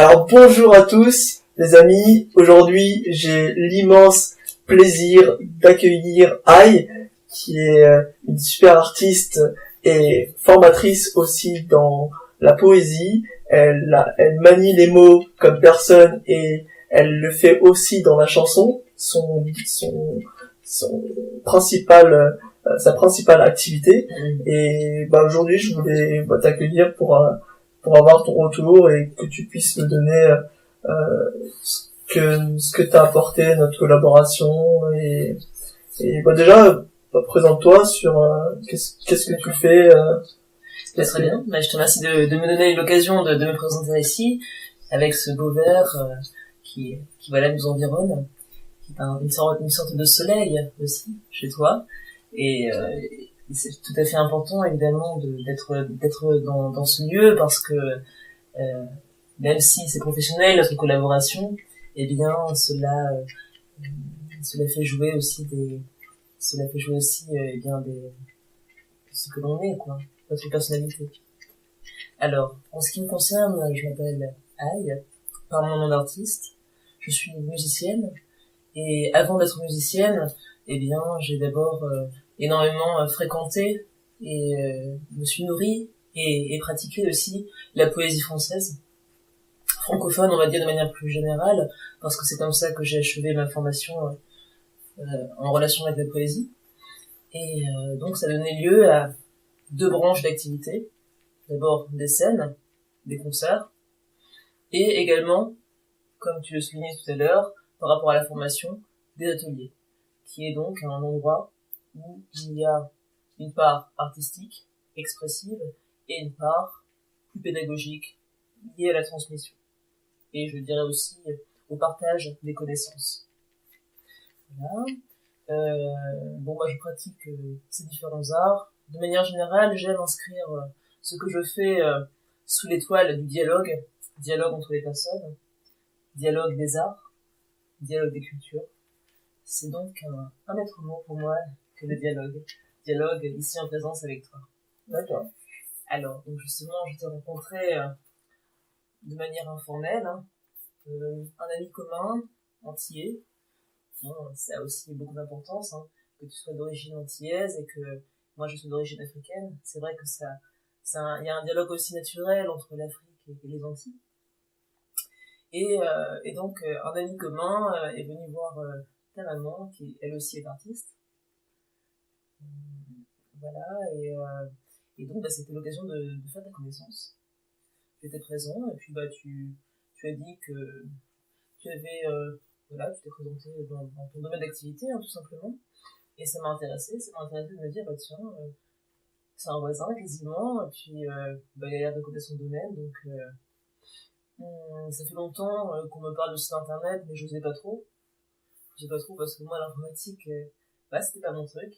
Alors bonjour à tous les amis, aujourd'hui j'ai l'immense plaisir d'accueillir Aïe, qui est une super artiste et formatrice aussi dans la poésie. Elle manie les mots comme personne et elle le fait aussi dans la chanson, son principal sa principale activité. Et aujourd'hui je voulais t'accueillir pour avoir ton retour et que tu puisses me donner ce que t'as apporté notre collaboration et déjà présente-toi sur qu'est-ce que tu fais. Très bien. Je te remercie de me donner l'occasion de me présenter ici avec ce beau verre qui voilà nous environne, qui est une sorte de soleil aussi chez toi et c'est tout à fait important évidemment d'être dans ce lieu parce que même si c'est professionnel notre collaboration, eh bien cela fait jouer aussi eh bien ce que l'on est, quoi, notre personnalité. Alors, en ce qui me concerne, je m'appelle Aïe, par mon nom d'artiste. Je suis musicienne, et avant d'être musicienne, eh bien, j'ai d'abord énormément fréquenté et me suis nourrie et pratiqué aussi la poésie française, francophone, on va dire de manière plus générale, parce que c'est comme ça que j'ai achevé ma formation en relation avec la poésie. Et donc ça donnait lieu à deux branches d'activité. D'abord des scènes, des concerts, et également, comme tu le soulignais tout à l'heure, par rapport à la formation, des ateliers, qui est donc un endroit où il y a une part artistique, expressive, et une part plus pédagogique, liée à la transmission. Et je dirais aussi au partage des connaissances. Voilà. Moi je pratique ces différents arts. De manière générale, j'aime inscrire ce que je fais sous l'étoile du dialogue entre les personnes, dialogue des arts, dialogue des cultures. C'est donc un maître mot pour moi que le dialogue ici en présence avec toi. D'accord. Alors, donc justement, je t'ai rencontré de manière informelle, un ami commun, antillais. Ça a aussi beaucoup d'importance, que tu sois d'origine antillaise et que moi je suis d'origine africaine. C'est vrai que il y a un dialogue aussi naturel entre l'Afrique et les Antilles. Et donc un ami commun est venu voir ta maman, qui elle aussi est artiste. Voilà, et donc c'était l'occasion de faire ta connaissance. J'étais présent et puis tu as dit que tu avais tu t'es présenté dans ton domaine d'activité, tout simplement. Et ça m'a intéressé de me dire, tiens, c'est un voisin quasiment, et puis il a l'air de connaître son domaine, donc ça fait longtemps qu'on me parle de site internet, mais je n'osais pas trop. Parce que moi l'informatique, c'était pas mon truc.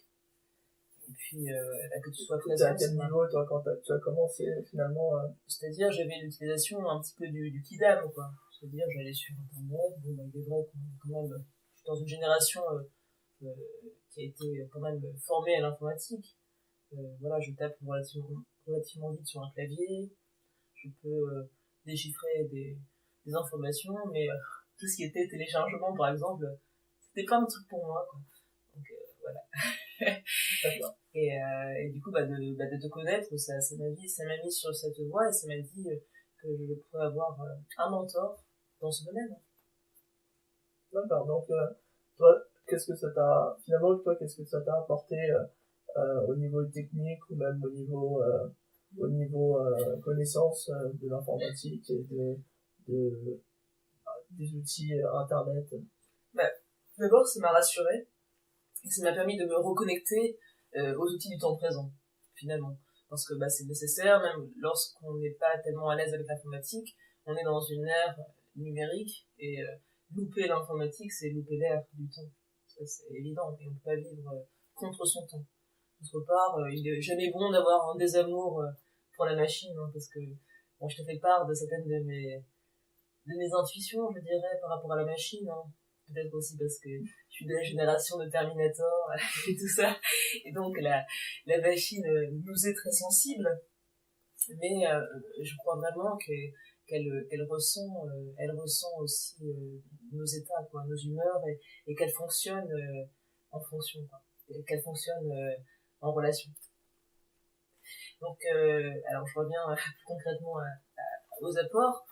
Et puis que tu sois présent. À quel niveau toi quand tu as commencé finalement C'est-à-dire j'avais l'utilisation un petit peu du kidam, quoi. C'est-à-dire j'allais sur internet, il est vrai quand même, je suis dans une génération qui a été quand même formée à l'informatique. Je tape relativement vite sur un clavier, je peux déchiffrer des informations, mais tout ce qui était téléchargement par exemple, c'était pas un truc pour moi, quoi. Donc voilà. Et du coup de te connaître, ça m'a mis sur cette voie, et ça m'a dit que je pourrais avoir un mentor dans ce domaine. D'accord. Donc toi qu'est-ce que ça t'a apporté au niveau technique ou même au niveau connaissance de l'informatique et des outils internet? D'abord ça m'a rassuré et ça m'a permis de me reconnecter aux outils du temps présent, finalement, parce que c'est nécessaire, même lorsqu'on n'est pas tellement à l'aise avec l'informatique. On est dans une ère numérique et louper l'informatique, c'est louper l'ère du temps. Ça, c'est évident, et on peut pas vivre contre son temps. D'autre part, il est jamais bon d'avoir un désamour pour la machine, parce que je te fais part de certaines de mes intuitions, je dirais, par rapport à la machine. Peut-être aussi parce que je suis de la génération de Terminator et tout ça, et donc la machine nous est très sensible, mais je crois vraiment qu'elle ressent, elle ressent aussi nos états, quoi, nos humeurs, et qu'elle fonctionne en fonction, quoi, et qu'elle fonctionne en relation. Donc, alors je reviens plus concrètement aux apports.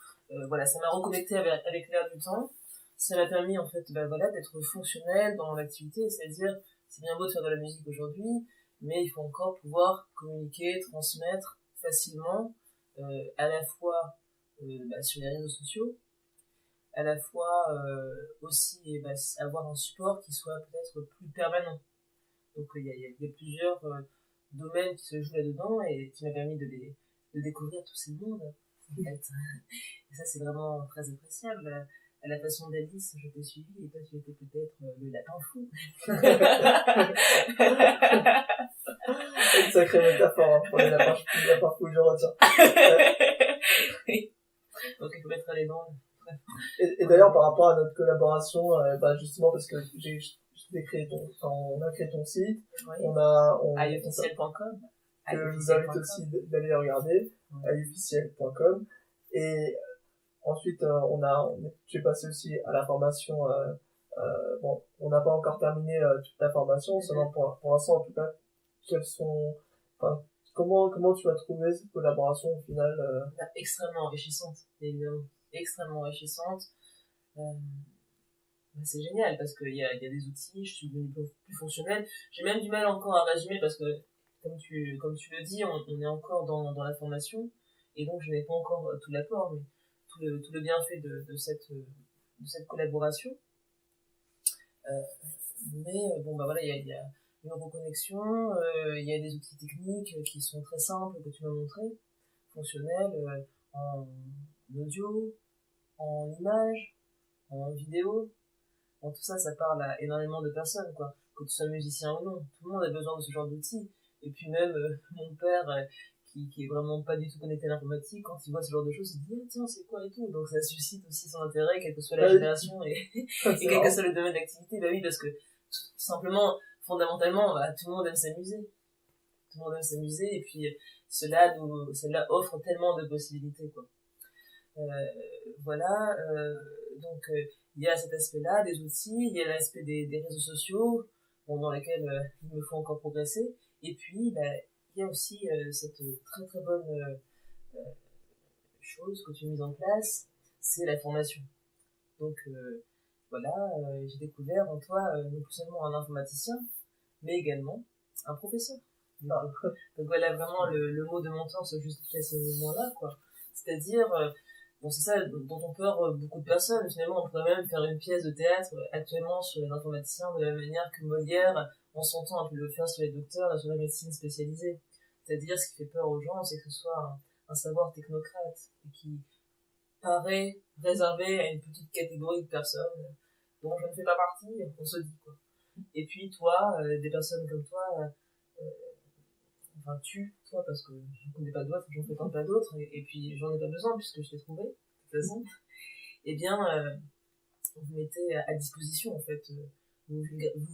Voilà, ça m'a reconnecté avec l'air du temps. Ça m'a permis en fait, voilà, d'être fonctionnel dans l'activité, c'est-à-dire c'est bien beau de faire de la musique aujourd'hui, mais il faut encore pouvoir communiquer, transmettre facilement, à la fois sur les réseaux sociaux, à la fois aussi avoir un support qui soit peut-être plus permanent. Donc il y a plusieurs domaines qui se jouent là-dedans et qui m'a permis de découvrir tous ces mondes. En fait. Et ça, c'est vraiment très appréciable. À la façon d'Alice, je t'ai suivi et toi, tu étais peut-être le lapin fou. Une sacrée métaphore hein, pour les lapins fous, je retiens. Donc il faut mettre les dents. Et d'ailleurs, par rapport à notre collaboration, justement, parce que on a créé ton site, Oui. on a... iofficiel.com. Je vous invite aussi d'aller regarder, iofficiel.com. Et ensuite, j'ai passé aussi à la formation, on n'a pas encore terminé toute la formation, seulement pour l'instant, en tout cas, comment tu as trouvé cette collaboration au final Extrêmement enrichissante, évidemment. Extrêmement enrichissante. C'est génial parce qu'il y a des outils, je suis devenue plus fonctionnelle. J'ai même du mal encore à résumer parce que, comme tu le dis, on est encore dans la formation et donc je n'ai pas encore tout l'apport, mais tout le bienfait de cette collaboration. Mais voilà, il y a une reconnexion, il y a des outils techniques qui sont très simples que tu m'as montré, fonctionnels, en audio, en image, en vidéo. Bon, tout ça, ça parle à énormément de personnes, quoi. Que tu sois musicien ou non. Tout le monde a besoin de ce genre d'outils. Et puis même, mon père, qui est vraiment pas du tout connecté à l'informatique, quand il voit ce genre de choses, il dit, tiens, c'est quoi et tout. Donc ça suscite aussi son intérêt, quelle que soit la génération et quel que soit le domaine d'activité. Bah oui, parce que, tout simplement, fondamentalement, tout le monde aime s'amuser. Tout le monde aime s'amuser, et puis, cela offre tellement de possibilités, quoi. Voilà, donc il y a cet aspect-là des outils, il y a l'aspect des réseaux sociaux, dans lesquels il me faut encore progresser, et puis il y a aussi cette très très bonne chose que tu as mise en place, c'est la formation. Donc voilà, j'ai découvert en toi non plus seulement un informaticien, mais également un professeur. Donc voilà, vraiment le mot de mentor se justifie à ce moment-là, quoi. C'est-à-dire c'est ça dont ont peur beaucoup de personnes. Finalement, on pourrait même faire une pièce de théâtre actuellement sur les informaticiens de la même manière que Molière, en son temps, a pu le faire sur les docteurs et sur la médecine spécialisée. C'est-à-dire, ce qui fait peur aux gens, c'est que ce soit un savoir technocrate et qui paraît réservé à une petite catégorie de personnes dont je ne fais pas partie, on se dit, quoi. Et puis, toi, des personnes comme toi, toi, parce que je ne connais pas d'autres, j'en fréquente pas d'autres, et puis j'en ai pas besoin puisque je t'ai trouvé, de toute façon, eh bien, vous mettez à disposition, en fait, vous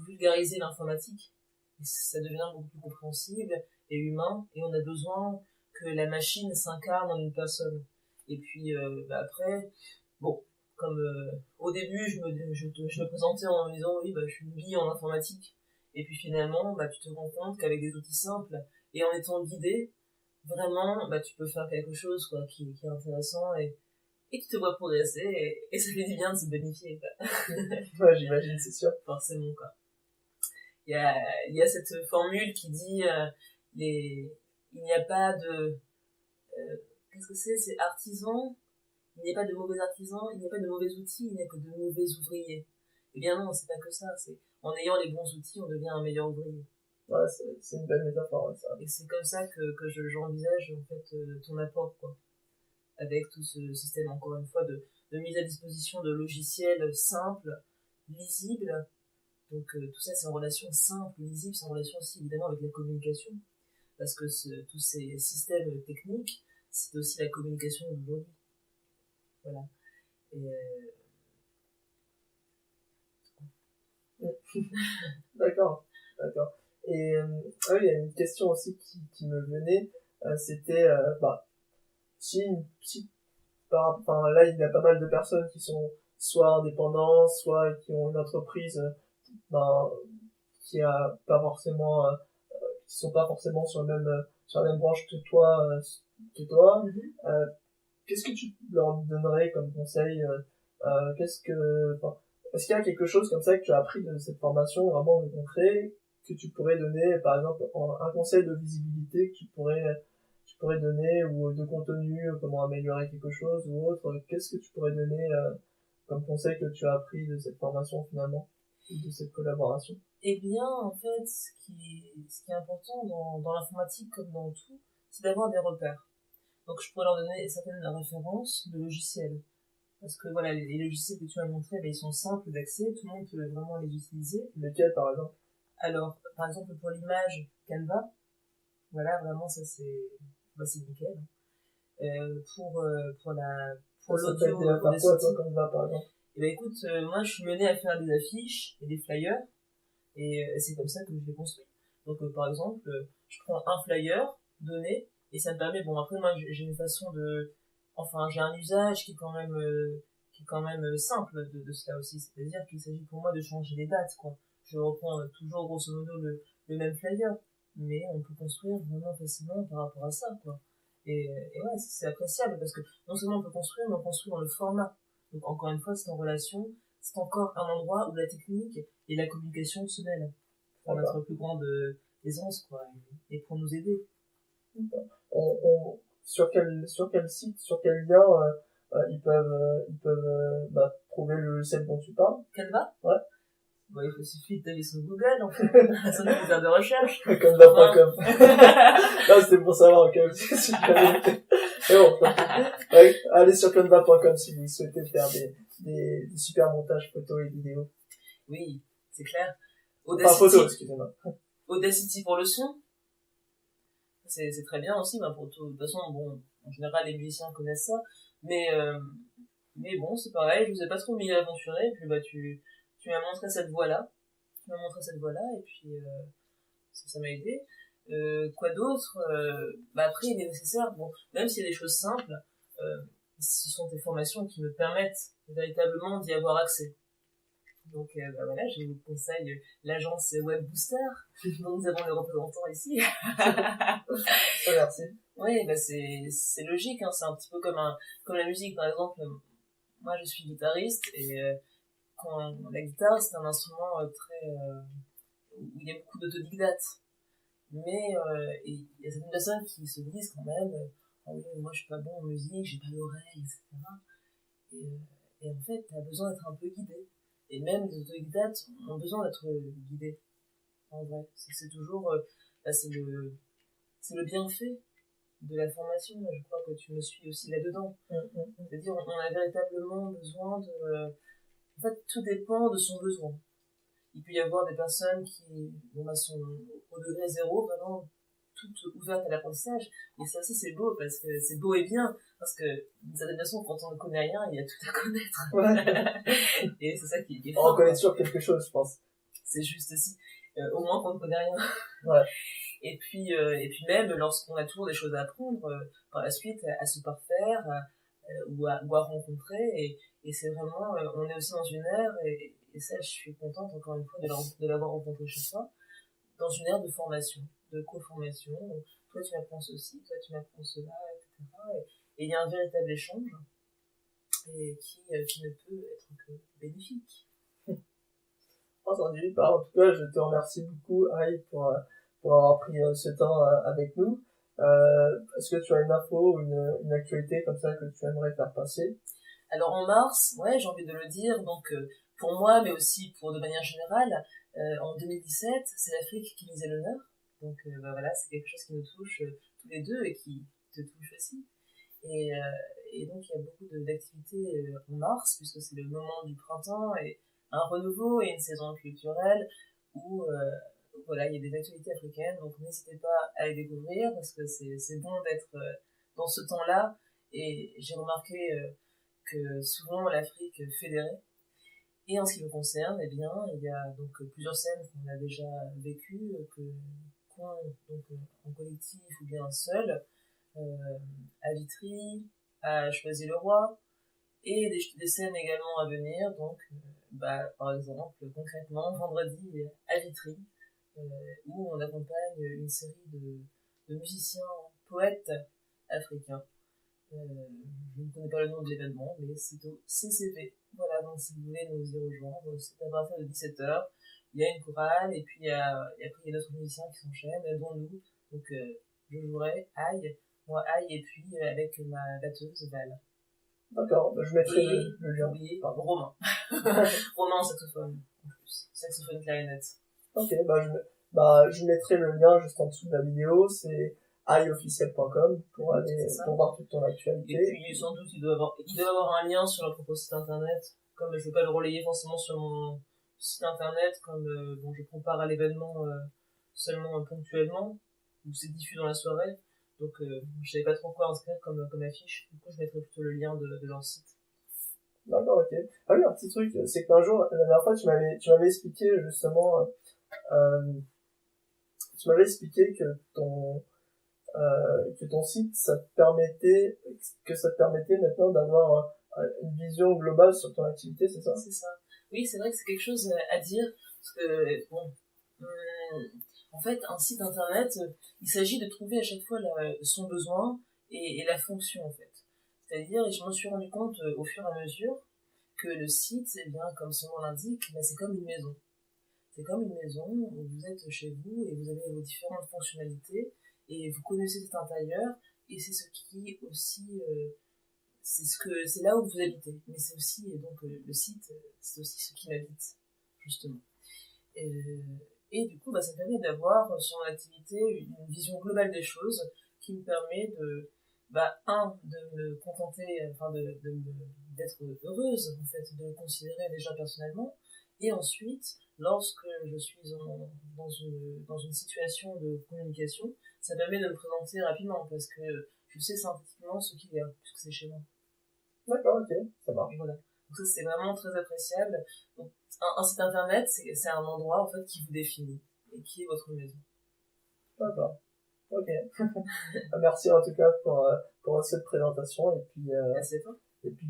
vulgarisez l'informatique, et ça devient beaucoup plus compréhensible et humain, et on a besoin que la machine s'incarne en une personne. Et puis, après, comme au début, je me présentais en me disant, oui, je suis une bille en informatique, et puis finalement, tu te rends compte qu'avec des outils simples, et en étant guidé, vraiment, tu peux faire quelque chose, quoi, qui est intéressant, et tu te vois progresser, et ça fait du bien de se bonifier, quoi. Ouais, j'imagine, c'est sûr. Forcément, quoi. Il y a cette formule qui dit, il n'y a pas de, qu'est-ce que c'est artisan, il n'y a pas de mauvais artisans, il n'y a pas de mauvais outils, il n'y a que de mauvais ouvriers. Eh bien non, c'est pas que ça, c'est, en ayant les bons outils, on devient un meilleur ouvrier. Ouais, c'est une belle métaphore, ça. Et c'est comme ça que j'envisage, en fait, ton apport, quoi. Avec tout ce système, encore une fois, de mise à disposition de logiciels simples, lisibles. Donc, tout ça, c'est en relation simple, lisible, c'est en relation aussi, évidemment, avec la communication. Parce que tous ces systèmes techniques, c'est aussi la communication d'aujourd'hui. Voilà. Et, D'accord. Et il y a une question aussi qui me venait, c'était si enfin, là, il y a pas mal de personnes qui sont soit indépendants, soit qui ont une entreprise, ben, qui a pas forcément, qui sont pas forcément sur la même branche que toi. Qu'est-ce que tu leur donnerais comme conseil, enfin, est-ce qu'il y a quelque chose comme ça que tu as appris de cette formation vraiment concret que tu pourrais donner, par exemple, un conseil de visibilité que tu pourrais donner, ou de contenu, comment améliorer quelque chose ou autre? Qu'est-ce que tu pourrais donner comme conseil que tu as appris de cette formation finalement, de cette collaboration? Eh bien, en fait, ce qui est important dans l'informatique comme dans tout, c'est d'avoir des repères. Donc, je pourrais leur donner certaines références de logiciels. Parce que voilà, les logiciels que tu m'as montrés, ben, ils sont simples d'accès, tout le monde peut vraiment les utiliser. Lesquels, par exemple? Alors, par exemple, pour l'image, Canva, voilà, vraiment, ça c'est nickel. Pour Ça t'a l'audio, aidé à pour faire des quoi, sites. toi, Canva, par exemple? Eh ben écoute, moi je suis menée à faire des affiches et des flyers, et c'est comme ça que je les construis. Donc par exemple, je prends un flyer donné, et ça me permet, bon après moi j'ai une façon enfin j'ai un usage qui est quand même simple de cela aussi, c'est-à-dire qu'il s'agit pour moi de changer les dates, quoi. Je reprends toujours grosso modo le même flyer, mais on peut construire vraiment facilement par rapport à ça, quoi. Et ouais, c'est appréciable parce que non seulement on peut construire, mais on construit dans le format. Donc encore une fois, c'est en relation, c'est encore un endroit où la technique et la communication se mêlent pour notre plus grande aisance, quoi, et pour nous aider. Sur quel site, sur quel lien ils peuvent trouver le logiciel dont tu parles? Canva? Ouais. Bon, il suffit de taper sur Google, en fait. Sur le moteur de recherche. Canva.com. Là, c'était pour savoir, ok, si je l'avais noté. Mais bon, ouais, allez sur canva.com si vous souhaitez faire des super montages photos et vidéos. Oui, c'est clair. Enfin, photos, excusez-moi. Audacity pour le son. C'est très bien aussi, bah, pour tout. De toute façon, bon, en général, les musiciens connaissent ça. Mais bon, c'est pareil, je vous ai pas trop mis à aventurer, et puis bah, tu m'as montré cette voie-là. Et puis, ça m'a aidé. Quoi d'autre? Bah après, il est nécessaire, bon, même s'il y a des choses simples, ce sont des formations qui me permettent véritablement d'y avoir accès. Donc bah voilà, je vous conseille l'agence Web Booster, dont nous avons les représentants ici. Merci. Oui, bah c'est logique, hein, c'est un petit peu comme la musique, par exemple. Moi, je suis guitariste, et quand la guitare, c'est un instrument où il y a beaucoup d'autodidacte. Mais il y a certaines personnes qui se disent quand même, ah oui, moi je suis pas bon en musique, j'ai pas l'oreille, etc. Et en fait, t'as besoin d'être un peu guidé. Et même les autodidactes ont besoin d'être guidés. En vrai, c'est toujours, bah, c'est le bienfait de la formation. Je crois que tu me suis aussi là-dedans. C'est-à-dire, on a véritablement besoin en fait, tout dépend de son besoin. Il peut y avoir des personnes qui sont au degré zéro, vraiment toutes ouvertes à l'apprentissage. Et ça aussi, c'est beau, parce que c'est beau et bien, parce que d'une certaine façon, quand on ne connaît rien, il y a tout à connaître. Ouais. Et c'est ça qui est fort. fort. On connaît toujours quelque chose, je pense. C'est juste aussi, au moins qu'on ne connaît rien. Ouais. Et puis même, lorsqu'on a toujours des choses à apprendre, par la suite, à se parfaire, ou à rencontrer, et c'est vraiment, on est aussi dans une ère, et ça, je suis contente encore une fois de l'avoir rencontré chez toi, dans une ère de formation, de co-formation. Toi tu m'apprends ceci, toi tu m'apprends cela, etc. Et il y a un véritable échange, et qui ne peut être que bénéfique. Entendu. En tout cas, je te remercie beaucoup, Aïe, pour avoir pris ce temps avec nous. Est-ce que tu as une info ou une actualité comme ça que tu aimerais faire passer? Alors en mars, ouais, j'ai envie de le dire, donc pour moi, mais aussi pour de manière générale, en 2017, c'est l'Afrique qui nous est l'honneur. Donc bah voilà, c'est quelque chose qui nous touche tous les deux, et qui te touche aussi. Et donc il y a beaucoup d'activités en mars, puisque c'est le moment du printemps, et un renouveau et une saison culturelle où voilà, il y a des actualités africaines. Donc n'hésitez pas à les découvrir, parce que c'est bon d'être dans ce temps-là. Et j'ai remarqué que souvent l'Afrique fédérait. Et en ce qui me concerne, eh bien, il y a donc plusieurs scènes qu'on a déjà vécues, donc en collectif ou bien seul, à Vitry, à Choisir le Roi, et des scènes également à venir, donc par exemple concrètement vendredi à Vitry, où on accompagne une série de musiciens poètes africains. Je ne connais pas le nom de l'événement, mais c'est au CCP. Voilà, donc si vous voulez nous y rejoindre, c'est à partir de 17h. Il y a une chorale, et puis après il y a d'autres musiciens qui s'enchaînent, dont nous. Donc je jouerai moi Aïe, et puis avec ma batteuse Val. D'accord, je mettrai le lien. Oui, Romain. Romain en saxophone, en plus. Saxophone clarinette. Ok, je mettrai le lien juste en dessous de la vidéo, c'est aiofficiel.com pour voir toute ton actualité. Et puis, sans doute, il doit avoir un lien sur leur propre site internet. Comme je ne vais pas le relayer forcément sur mon site internet, comme je compare à l'événement seulement ponctuellement, où c'est diffus dans la soirée. Donc, je savais pas trop quoi inscrire comme affiche. Du coup, je mettrai plutôt le lien de leur site. D'accord, ok. Ah oui, un petit truc, c'est qu'un jour, la dernière fois, tu m'avais expliqué justement, que ton site, ça te permettait maintenant d'avoir une vision globale sur ton activité, c'est ça? C'est ça. Oui, c'est vrai que c'est quelque chose à dire, parce que, en fait, un site internet, il s'agit de trouver à chaque fois son besoin et la fonction, en fait. C'est-à-dire, et je m'en suis rendu compte au fur et à mesure, que le site, eh bien, comme son nom l'indique, c'est comme une maison. C'est comme une maison où vous êtes chez vous et vous avez vos différentes fonctionnalités et vous connaissez cet intérieur, et c'est ce qui aussi c'est là où vous habitez, mais c'est aussi donc le site, c'est aussi ce qui m'habite justement. Et du coup, ça me permet d'avoir sur mon activité une vision globale des choses qui me permet de me contenter, d'être heureuse en fait, de me considérer déjà personnellement, et ensuite lorsque je suis dans une situation de communication, ça permet de me présenter rapidement parce que je sais synthétiquement ce qu'il y a puisque c'est chez moi. D'accord, ok, ça marche. Voilà. Donc ça, c'est vraiment très appréciable. Donc, un site internet, c'est un endroit, en fait, qui vous définit et qui est votre maison. D'accord. Ok. Merci en tout cas pour cette présentation, et puis, Merci à toi. Et puis,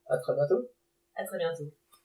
à très bientôt. À très bientôt.